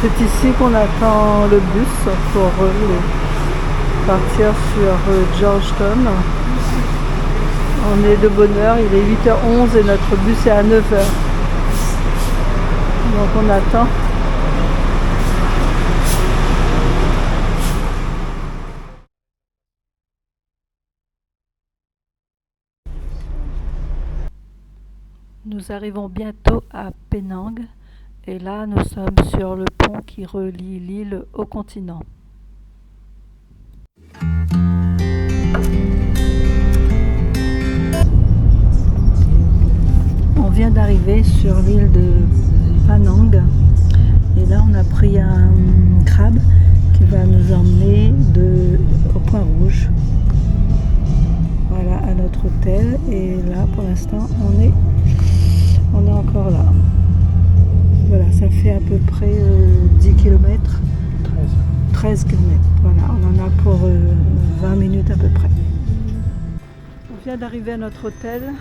C'est ici qu'on attend le bus pour partir sur Georgetown. On est de bonne heure, il est 8h11 et notre bus est à 9h. Donc on attend. Nous arrivons bientôt à Penang et là nous sommes sur le pont qui relie l'île au continent. On vient d'arriver sur l'île de Penang et là on a pris un crabe qui va nous emmener au Point Rouge. Voilà, à notre hôtel, et là pour l'instant on est encore là. Voilà, ça fait à peu près 10 km. 13 km, voilà, on en a pour 20 minutes à peu près. On vient d'arriver à notre hôtel,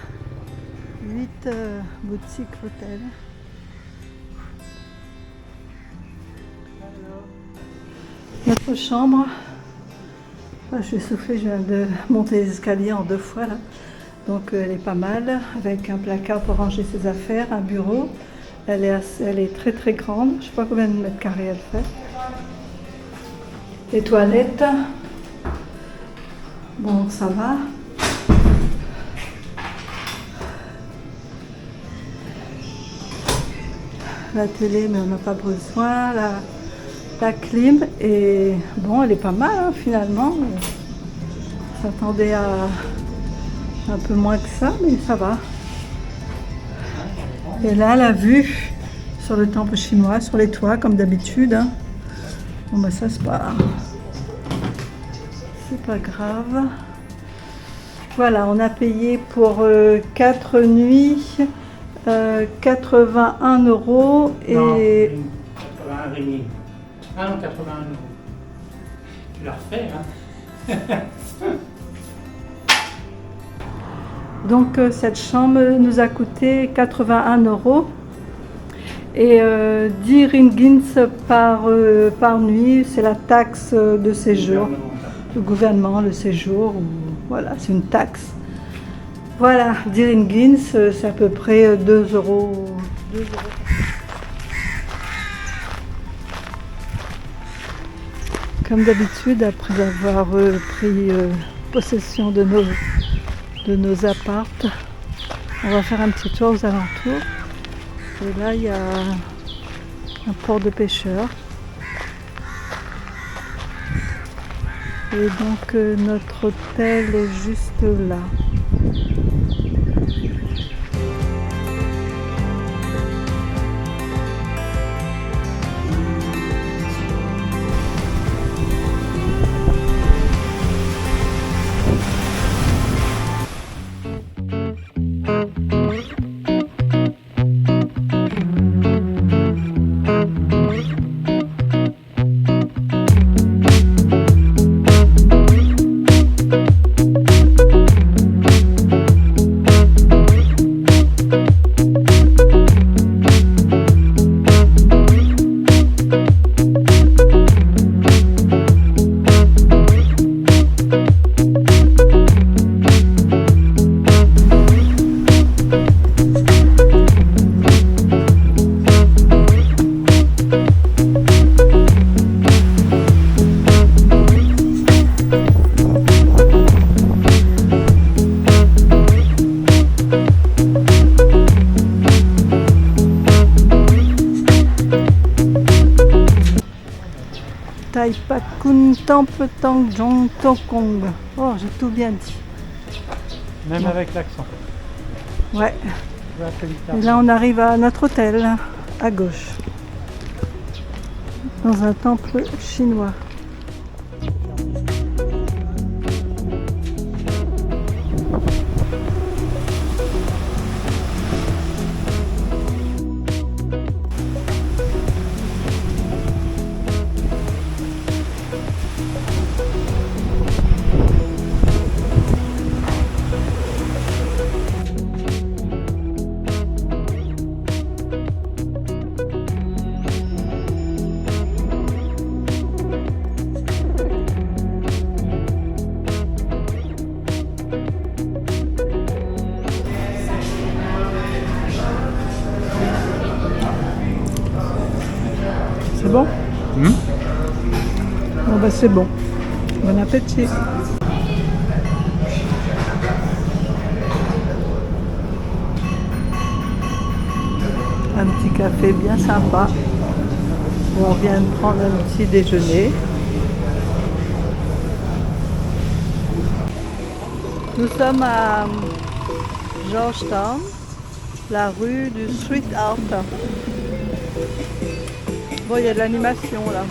8 boutiques hôtel. Notre chambre, je suis soufflée, je viens de monter les escaliers en 2 fois là. Donc elle est pas mal, avec un placard pour ranger ses affaires, un bureau. Elle est très très grande, je ne sais pas combien de mètres carrés elle fait. Les toilettes, bon ça va. La télé, mais on n'a pas besoin. La clim, et bon, elle est pas mal hein, finalement. On s'attendait à un peu moins que ça, mais ça va. Et là, la vue sur le temple chinois, sur les toits, comme d'habitude. Hein. Bon, bah ça, c'est pas grave. Voilà, on a payé pour 4 nuits 81 € et... Non, 81 ringgit. Ah non, 81 €. Tu l'as refait, hein. Donc cette chambre nous a coûté 81 € et 10 ringgits par nuit, c'est la taxe de séjour. Le gouvernement, le séjour, voilà, c'est une taxe. Voilà, 10 ringgits, c'est à peu près 2 €. Comme d'habitude, après avoir pris possession de nos appartes, on va faire un petit tour aux alentours. Et là, il y a un port de pêcheurs. Et donc, notre hôtel est juste là. Tai Pakun Temple Tang Jong Tokong. Oh, j'ai tout bien dit. Même avec l'accent. Ouais. Et là, on arrive à notre hôtel, à gauche, dans un temple chinois. bon? Hmm. Bon bah c'est bon. Bon appétit. Un petit café bien sympa. Où on vient de prendre un petit déjeuner. Nous sommes à Georgetown, la rue du Street Art. Bon, il y a de l'animation là.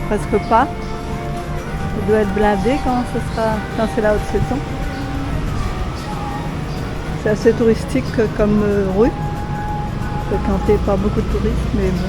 Presque pas. Il doit être blindé quand c'est la haute saison. C'est assez touristique comme rue, fréquenté par beaucoup de touristes, mais bon.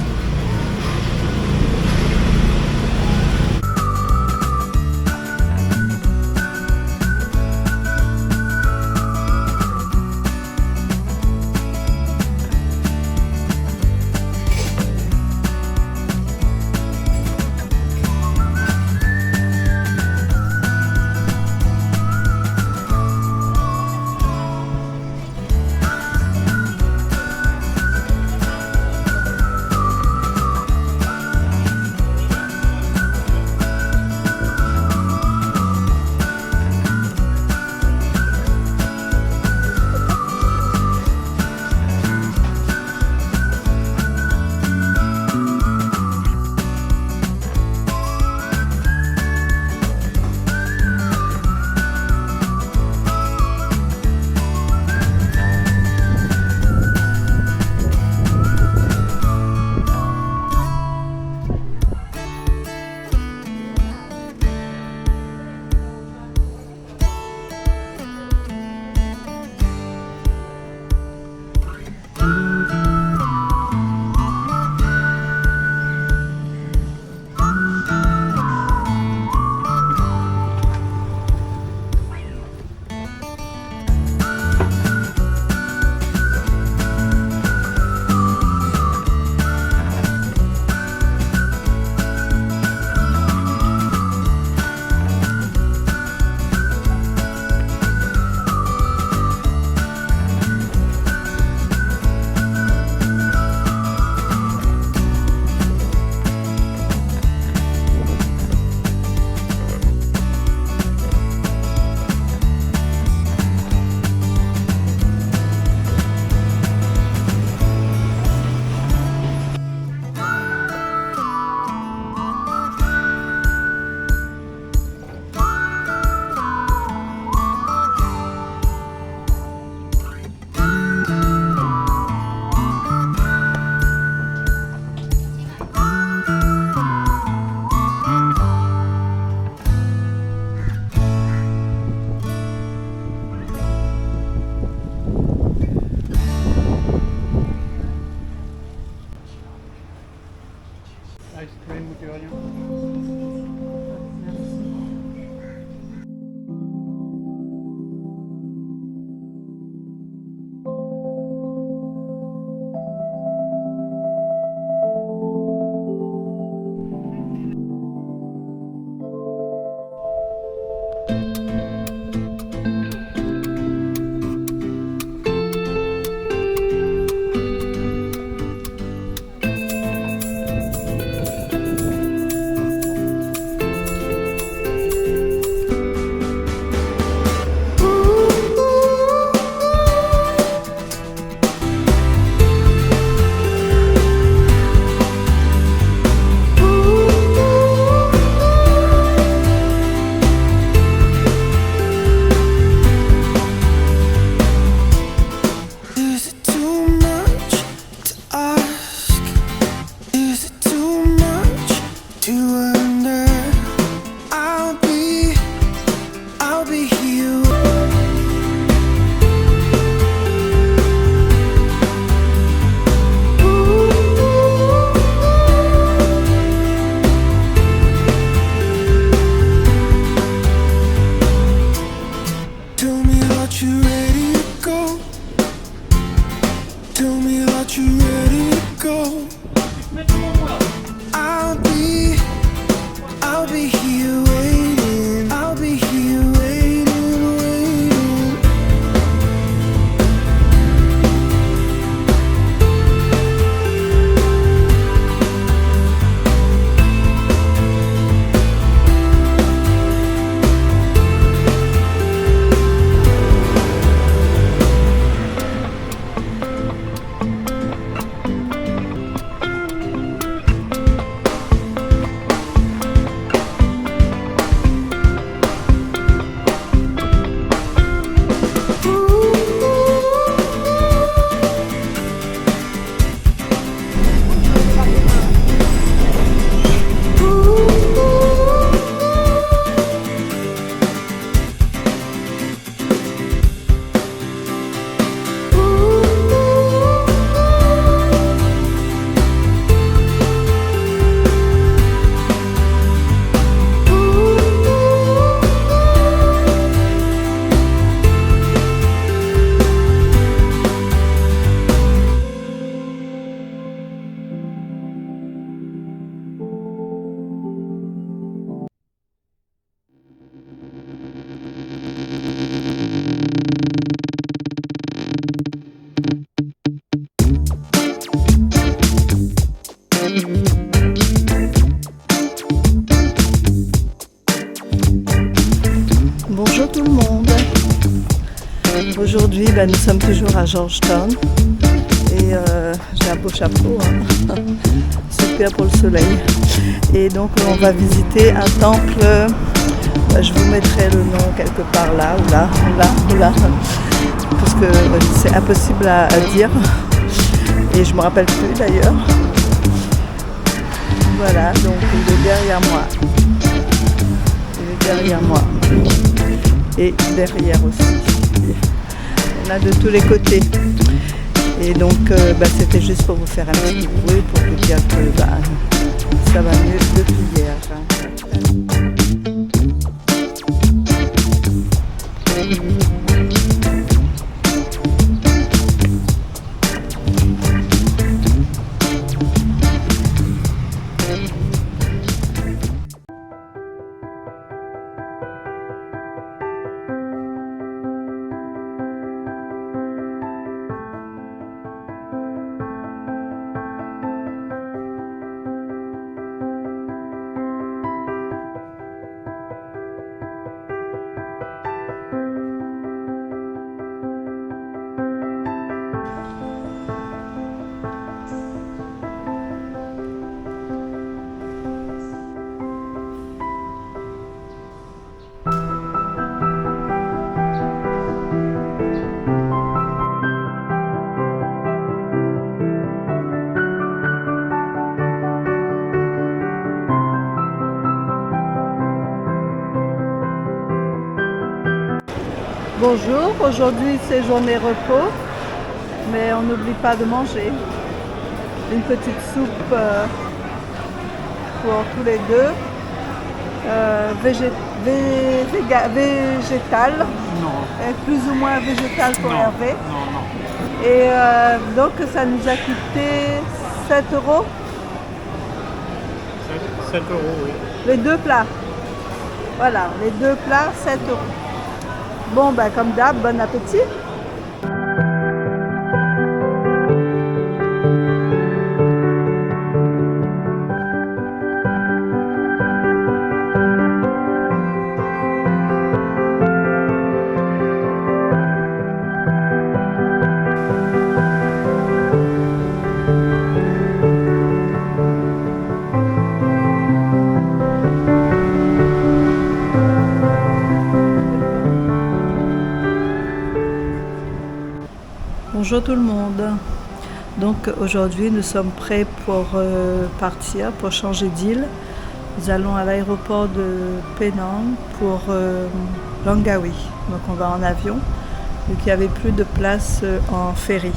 here waiting. I'll be here waiting, waiting. Bonjour tout le monde. Aujourd'hui, nous sommes toujours à Georgetown et j'ai un beau chapeau, hein. Super pour le soleil. Et donc on va visiter un temple. Je vous mettrai le nom quelque part là ou là, ou là, parce que c'est impossible à dire et je me rappelle plus d'ailleurs. Voilà, donc il est derrière moi. Il est derrière moi. Et derrière aussi. On a de tous les côtés. Et donc c'était juste pour vous faire un petit bruit pour vous dire que ça va mieux depuis hier. Bonjour, aujourd'hui c'est journée repos, mais on n'oublie pas de manger. Une petite soupe pour tous les deux, végétale, plus ou moins végétale pour Hervé. Et donc ça nous a coûté 7 €. 7 €, oui. Les deux plats. Voilà, les deux plats, 7 €. Bon, comme d'hab, bon appétit. Bonjour tout le monde. Donc aujourd'hui nous sommes prêts pour partir, pour changer d'île. Nous allons à l'aéroport de Penang pour Langkawi. Donc on va en avion, vu qu'il n'y avait plus de place en ferry.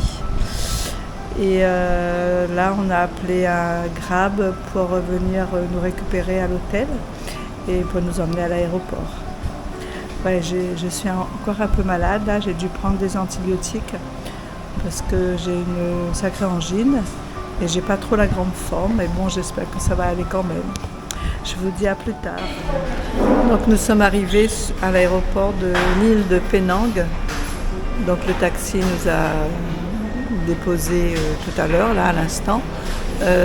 Et là on a appelé un Grab pour venir nous récupérer à l'hôtel et pour nous emmener à l'aéroport. Ouais, je suis encore un peu malade, là j'ai dû prendre des antibiotiques parce que j'ai une sacrée angine et j'ai pas trop la grande forme, mais bon, j'espère que ça va aller quand même. Je vous dis à plus tard. Donc nous sommes arrivés à l'aéroport de l'île de Penang. Donc le taxi nous a déposé tout à l'heure, là à l'instant.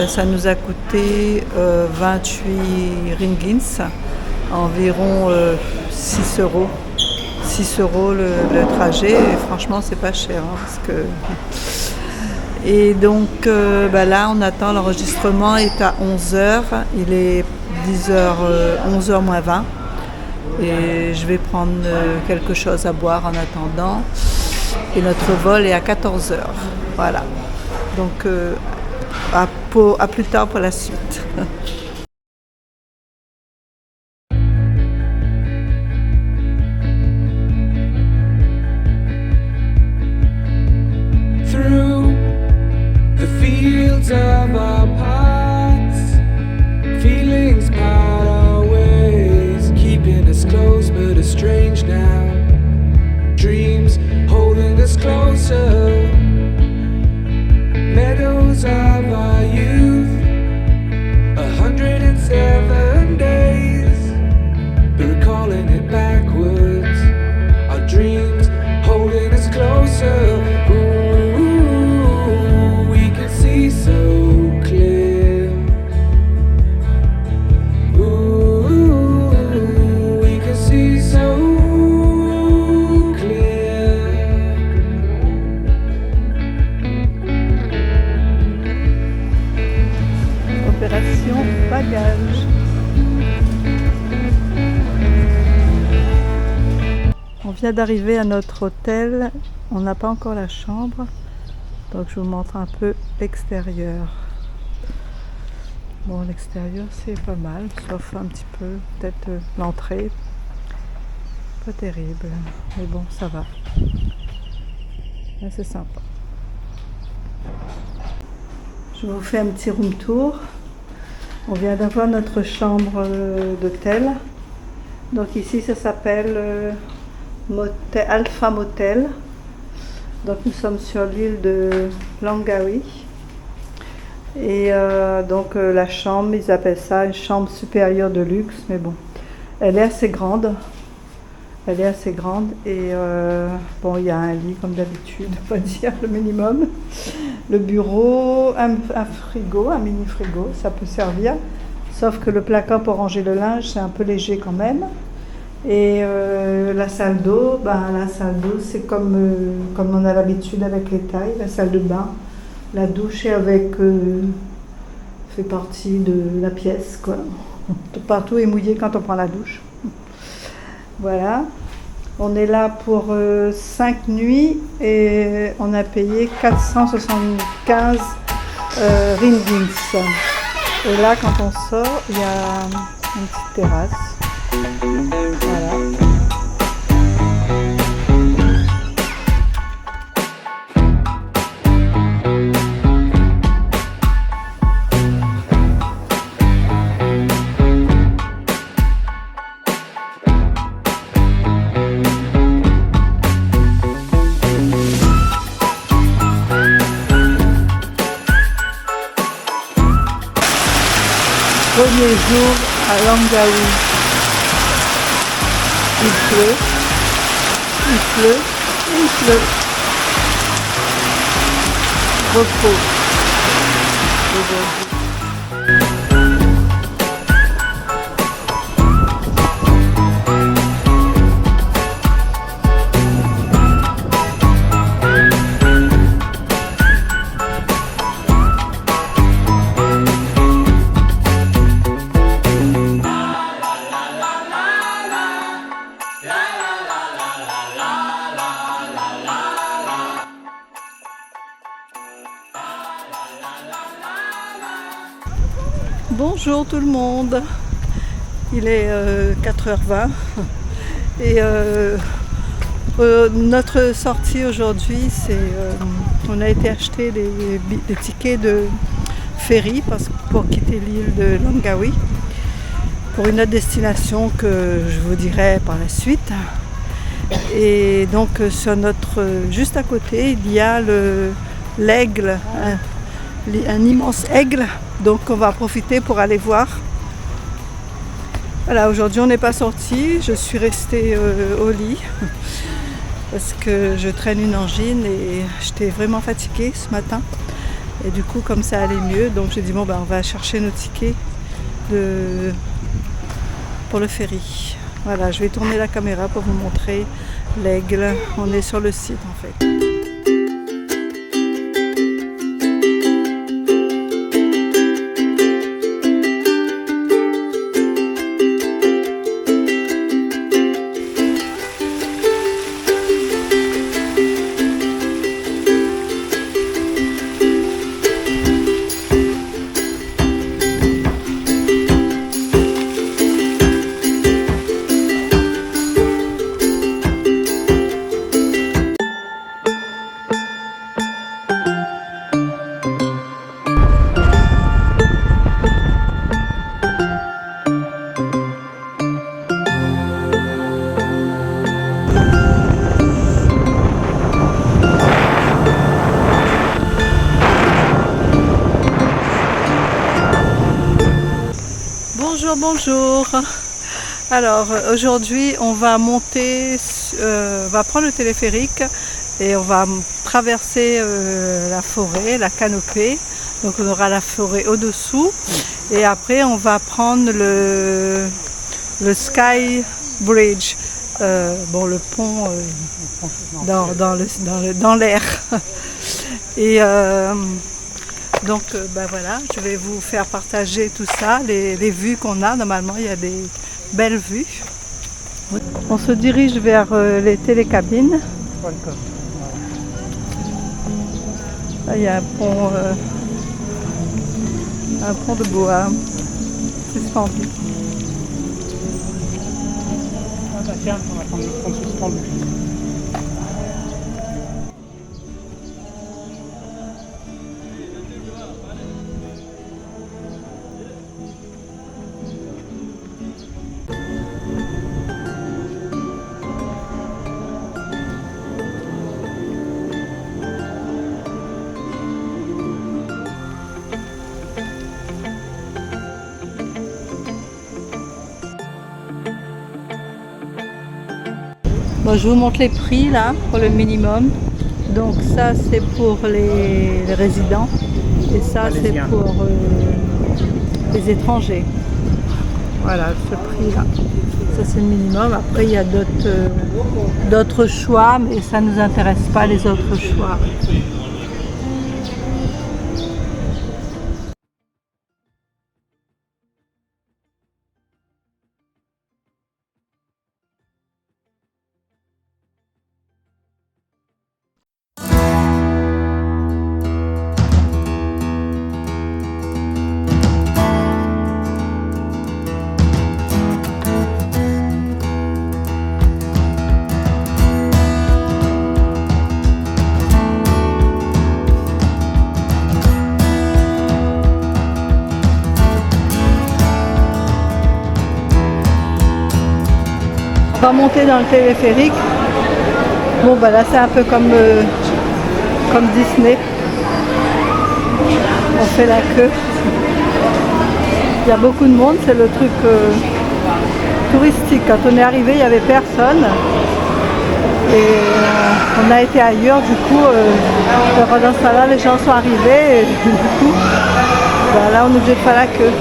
Ça nous a coûté 28 ringgits, environ 6 euros. 6 euros le trajet, et franchement c'est pas cher. Hein, parce que... Et donc là on attend, l'enregistrement est à 11h, il est 11h moins 20. Et je vais prendre quelque chose à boire en attendant. Et notre vol est à 14h. Voilà. Donc à plus tard pour la suite. Through the fields of our paths, feelings part our ways, keeping us close but estranged now. Dreams holding us closer, meadows of our youth, 107 days, but recalling it backwards. Our dreams holding us closer. Ooh, we can see so clear. Ooh, we can see so clear. Opération bagage. On vient d'arriver à notre hôtel, on n'a pas encore la chambre, donc je vous montre un peu l'extérieur. Bon, l'extérieur c'est pas mal, sauf un petit peu, peut-être l'entrée, pas terrible, mais bon ça va. Là c'est sympa. Je vous fais un petit room tour. On vient d'avoir notre chambre d'hôtel. Donc ici ça s'appelle Alpha Motel. Donc nous sommes sur l'île de Langkawi. Et donc la chambre, ils appellent ça une chambre supérieure de luxe. Mais bon, elle est assez grande. Elle est assez grande. Et bon, il y a un lit comme d'habitude, on va dire le minimum. Le bureau, un frigo, un mini frigo, ça peut servir. Sauf que le placard pour ranger le linge, c'est un peu léger quand même. Et la salle d'eau, c'est comme on a l'habitude avec les tailles, la salle de bain. La douche est fait partie de la pièce, quoi. Partout est mouillé quand on prend la douche. Voilà. On est là pour 5 nuits et on a payé 475 ringgits. Et là, quand on sort, il y a une petite terrasse. Voilà. Premier jour à Langkawi. Il pleut, il pleut, il pleut. Repos. Bonjour tout le monde, il est 4h20 et notre sortie aujourd'hui, c'est on a été acheter des tickets de ferry pour quitter l'île de Langkawi pour une autre destination que je vous dirai par la suite. Et donc juste à côté, il y a l'aigle, un immense aigle. Donc on va profiter pour aller voir. Voilà, aujourd'hui on n'est pas sorti, je suis restée au lit parce que je traîne une angine et j'étais vraiment fatiguée ce matin. Et du coup, comme ça allait mieux, donc j'ai dit bon on va chercher nos tickets pour le ferry. Voilà, je vais tourner la caméra pour vous montrer l'Aigle. On est sur le site en fait. Bonjour. Alors aujourd'hui on va monter, on va prendre le téléphérique et on va traverser la forêt, la canopée. Donc on aura la forêt au-dessous et après on va prendre le Sky Bridge, le pont dans l'air. Et donc voilà, je vais vous faire partager tout ça, les vues qu'on a. Normalement, il y a des belles vues. On se dirige vers les télécabines. Là, il y a un pont de bois. C'est splendide. Ah bah tiens, on va prendre le pont suspendu. Bon, je vous montre les prix là pour le minimum. Donc ça c'est pour les résidents et ça c'est pour les étrangers. Voilà ce prix là. Ça c'est le minimum. Après il y a d'autres choix mais ça ne nous intéresse pas les autres choix. On va monter dans le téléphérique. Bon là c'est un peu comme Disney. On fait la queue. Il y a beaucoup de monde, c'est le truc touristique. Quand on est arrivé, il n'y avait personne. Et on a été ailleurs, du coup, pendant ce temps-là, les gens sont arrivés et du coup, là on est obligé de faire la queue.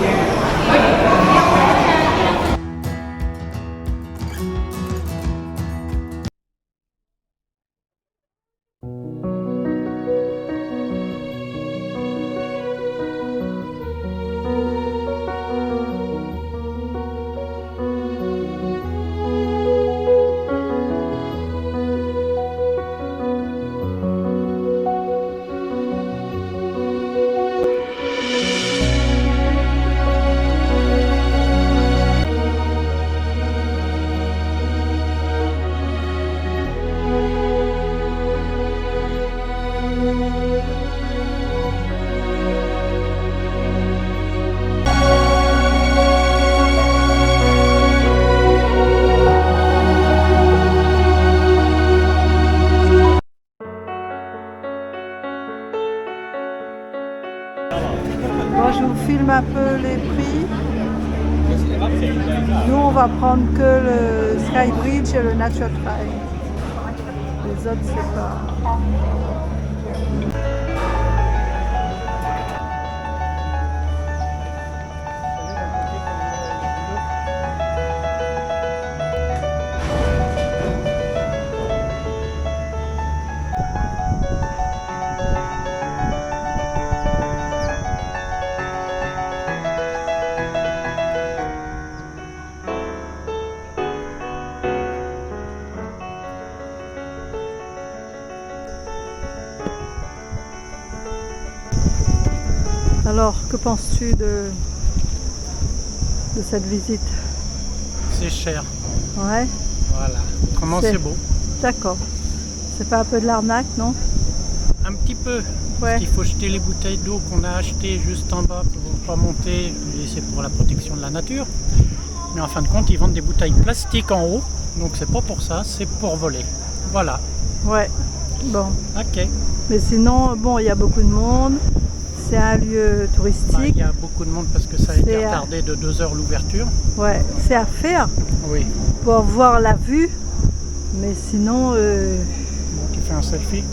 Bon, je vous filme un peu les prix. Nous va prendre que le Sky Bridge et le Nature Trail. Les autres, c'est pas... Alors, que penses-tu de cette visite? C'est cher. Ouais, Voilà. Comment c'est beau. d'accord. C'est pas un peu de l'arnaque, non? Un petit peu. Ouais. Parce qu'il faut jeter les bouteilles d'eau qu'on a achetées juste en bas pour pas monter. Et c'est pour la protection de la nature. Mais en fin de compte, ils vendent des bouteilles plastiques en haut. Donc c'est pas pour ça, c'est pour voler. Voilà. Ouais, bon. Ok. Mais sinon, bon, il y a beaucoup de monde. C'est un lieu Bah, touristique. il y a beaucoup de monde parce que ça a été C'est, retardé de 2 heures l'ouverture. Ouais, c'est à faire Oui. pour voir la vue. Mais sinon, Bon, tu fais un selfie.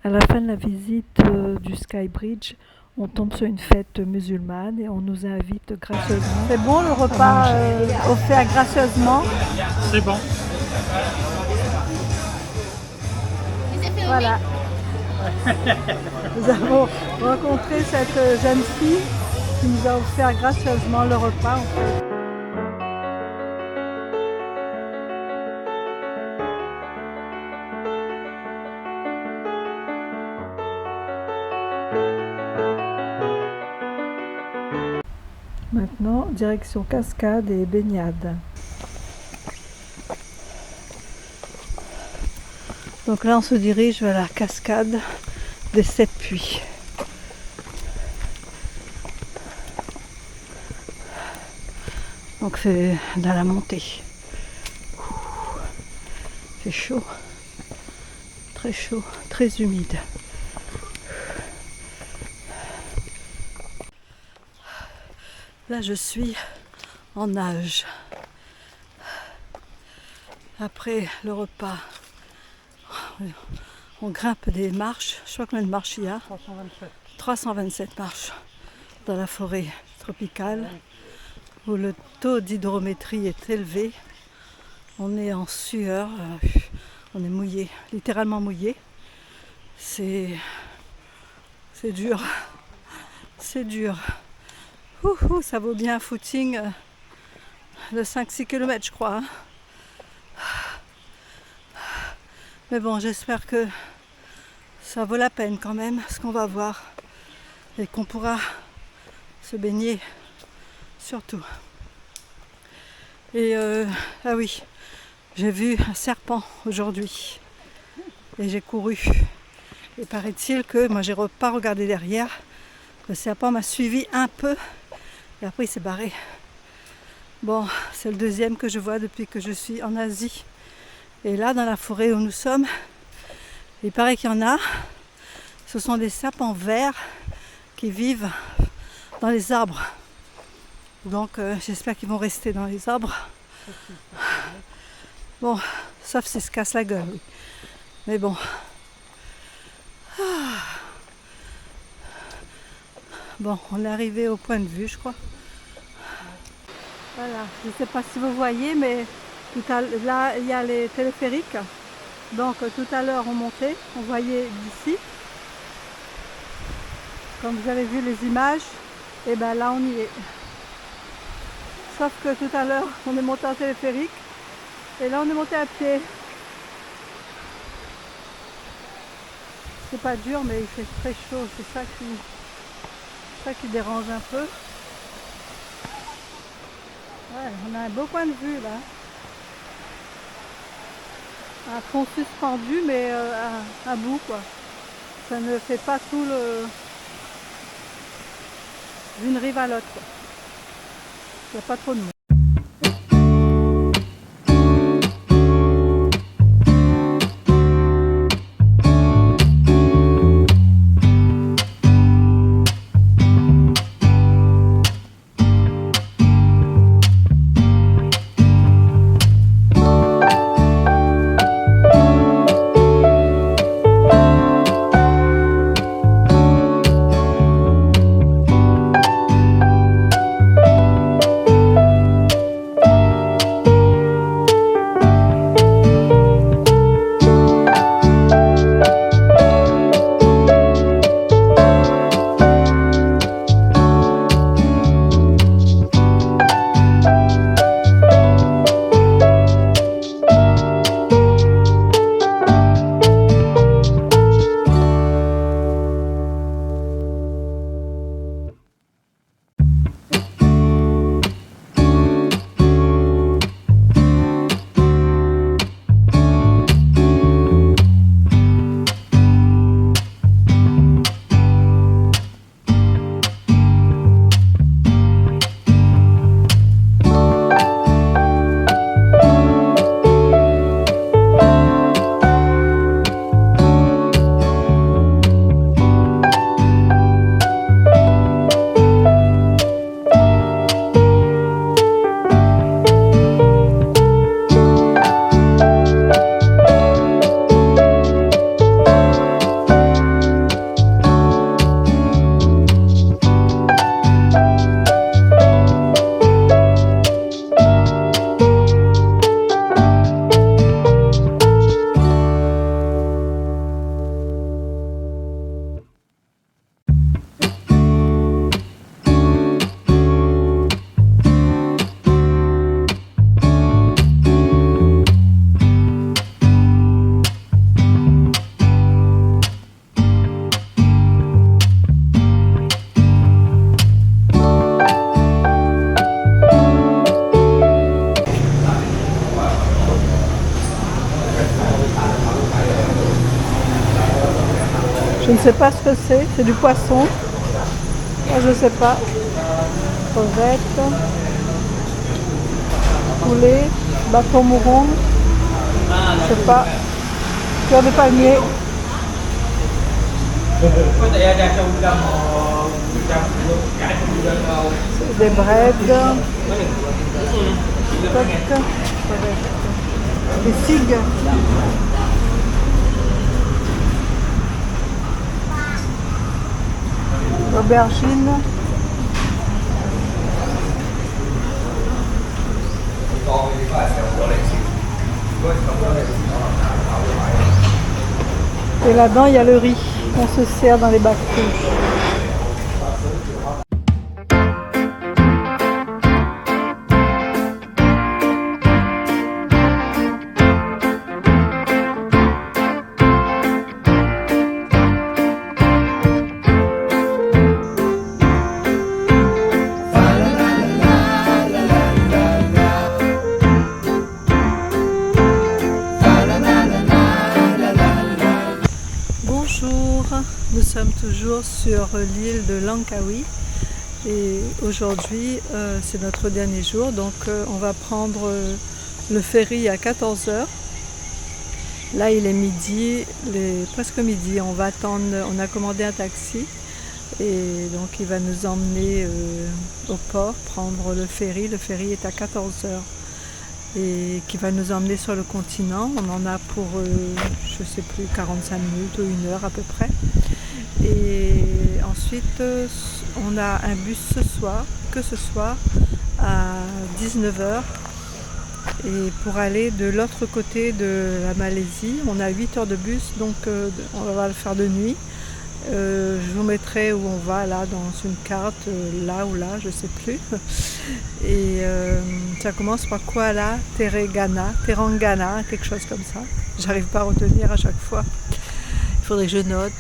à la fin de la visite du Sky Bridge, on tombe sur une fête musulmane et on nous invite gracieusement. C'est bon le repas offert gracieusement. C'est bon. Voilà. Nous avons rencontré cette jeune fille qui nous a offert gracieusement le repas. En fait. Maintenant, direction cascade et baignade. Donc là, on se dirige vers la cascade des 7 puits. Donc c'est dans la montée. C'est chaud, très humide. Là, je suis en nage. Après le repas, on grimpe des marches. Je crois combien de marches il y a 327 marches dans la forêt tropicale où le taux d'hydrométrie est élevé. On est en sueur, on est mouillé, littéralement mouillé. C'est dur, c'est dur. Ça vaut bien un footing de 5-6 km, je crois. Mais bon, j'espère que ça vaut la peine quand même, ce qu'on va voir. Et qu'on pourra se baigner, surtout. Et ah oui, j'ai vu un serpent aujourd'hui. Et j'ai couru. Et paraît-il que, moi j'ai pas regardé derrière, le serpent m'a suivi un peu. Et après il s'est barré. Bon, c'est le deuxième que je vois depuis que je suis en Asie. Et là, dans la forêt où nous sommes, il paraît qu'il y en a. Ce sont des serpents verts qui vivent dans les arbres. Donc j'espère qu'ils vont rester dans les arbres. Bon, sauf s'ils se cassent la gueule. Oui. Mais bon. Bon, on est arrivé au point de vue, je crois. Voilà, je ne sais pas si vous voyez, mais là, il y a les téléphériques. Donc tout à l'heure, on montait, on voyait d'ici. Comme vous avez vu les images, et bien là, on y est. Sauf que tout à l'heure, on est monté en téléphérique. Et là, on est monté à pied. C'est pas dur, mais il fait très chaud, c'est ça ça qui dérange un peu. Ouais, on a un beau point de vue là. Un pont suspendu mais à bout quoi. Ça ne fait pas tout le d'une rive à l'autre quoi. Il n'y a pas trop de monde. Je ne sais pas ce que c'est du poisson. Moi, je ne sais pas. Crevettes, poulet, bâton mouron, je ne sais pas. Cœur de palmier. C'est des breads. Des figues. Aubergine. Et là-dedans, il y a le riz qu'on se sert dans les bacs rouges. Nous sommes toujours sur l'île de Langkawi et aujourd'hui c'est notre dernier jour, donc on va prendre le ferry à 14 h. Là il est midi, presque midi, on va attendre, on a commandé un taxi et donc il va nous emmener au port, prendre le ferry est à 14 h et qui va nous emmener sur le continent. On en a pour, je sais plus, 45 minutes ou 1 heure à peu près. Et ensuite, on a un bus ce soir, à 19 h. Et pour aller de l'autre côté de la Malaisie, on a 8 heures de bus, donc on va le faire de nuit. Je vous mettrai où on va là dans une carte, là ou là, je sais plus. Et ça commence par Kuala Terengganu, quelque chose comme ça. J'arrive pas à retenir à chaque fois. Il faudrait que je note.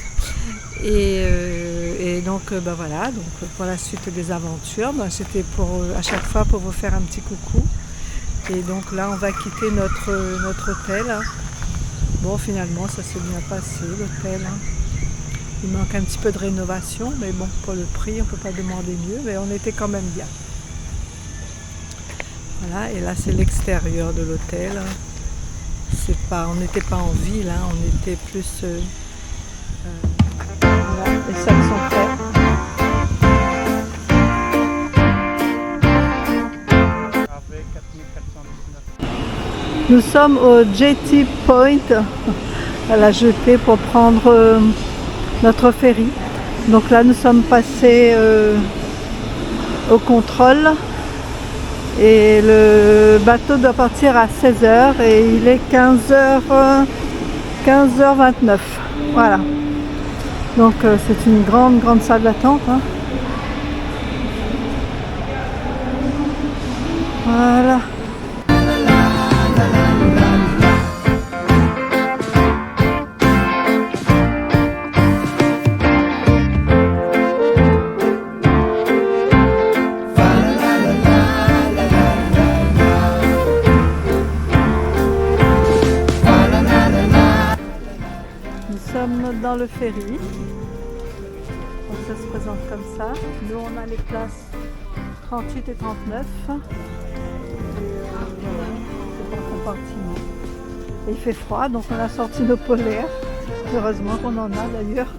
Et donc bah voilà, donc pour la suite des aventures, bah, c'était pour à chaque fois pour vous faire un petit coucou. Et donc là on va quitter notre hôtel. Bon, finalement ça s'est bien passé l'hôtel. Il manque un petit peu de rénovation, mais bon, pour le prix on ne peut pas demander mieux, mais on était quand même bien. Voilà, et là c'est l'extérieur de l'hôtel. On n'était pas en ville, hein, on était plus voilà, les sacs sont faits. Nous sommes au Jetty Point, à la jetée pour prendre notre ferry. Donc là nous sommes passés au contrôle et le bateau doit partir à 16h et il est 15h29. Voilà. Donc c'est une grande salle d'attente. Hein. Voilà. Dans le ferry, donc ça se présente comme ça. Nous on a les places 38 et 39 et voilà, c'est par compartiment et il fait froid donc on a sorti nos polaires, heureusement qu'on en a d'ailleurs.